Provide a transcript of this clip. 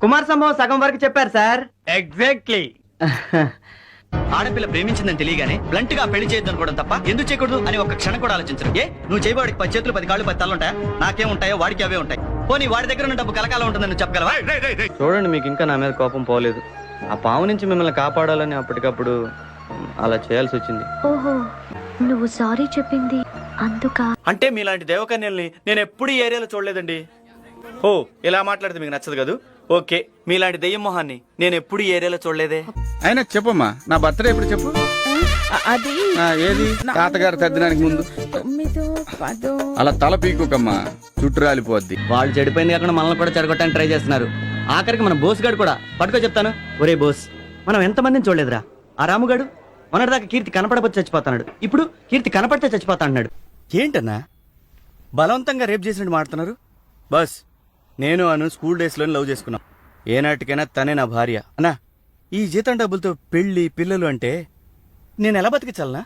కుమార్ సంభవం సగం వరకు చెప్పారు సార్. ఎగ్జాక్ట్లీ. ఆడపిల్ల ప్రేమించిందని తెలియగానే బ్లంట్ గా పెళ్లి చేయొద్దు అనుకోవడం తప్ప ఎందుకు చేయకూడదు అని ఒక క్షణం కూడా ఆలోచించరు. నువ్వు చేయవాడికి 10 చేతులు 10 కాళ్ళు 10 తలలు ఉంటాయా? నాకేం ఉంటాయో వాడికి అవే ఉంటాయి. పోనీ వాడి దగ్గర ఉన్న డబ్బు కలకాలం ఉంటుందని చెప్పగలవా? చూడండి, మీకు ఇంకా నా మీద కోపం పోలేదు. ఆ పాము నుంచి మిమ్మల్ని కాపాడాలని అప్పటికప్పుడు అలా చేయాల్సి వచ్చింది. ఓహో, నువ్వు సారీ చెప్పింది అందుక. అంటే మీలాంటి దేవకన్యల్ని నేను ఎప్పుడు ఈ ఏరియాలో చూడలేదండి. ఓ, ఇలా మాట్లాడితే మీకు నచ్చదు కదా? ఓకే, మీలాంటి దెయ్యం మొహాన్ని నేను ఎప్పుడు ఈ ఏరియాలో చూడలేదే. అయినా చెప్పమ్మా, నా బర్త్డే ఎప్పుడు చెప్పు. అది ఏది తాతగారు తద్దినానికి ముందు 9, 10. అలా తల పీకుకమ్మా, చుట్టూ రాలిపోద్ది. వాళ్ళు చెడిపోయింది కాకుండా మనల్ని కూడా చెడగొట్టడానికి ట్రై చేస్తున్నారు. ఆఖరికి మన బోస్ గాడు కూడా పట్టుకో చెప్తాను. ఒరే బోస్, మనం ఎంతమందిని చూడలేదురా. ఆ రాముగాడు మొన్నటిదాకా కీర్తి కనపడపోతే చచ్చిపోతాడు, ఇప్పుడు కీర్తి కనపడితే చచ్చిపోతా అన్నాడు. ఏంటన్నా బలవంతంగా రేప్ చేసినట్టు మాడుతున్నారు? బస్, నేను అను స్కూల్ డేస్ లోనే లవ్ చేసుకున్నాం. ఏనాటికైనా తనే నా భార్య. అన్నా, ఈ జీతం డబ్బులతో పెళ్లి పిల్లలు అంటే నేను ఎలా బతికించాలనా?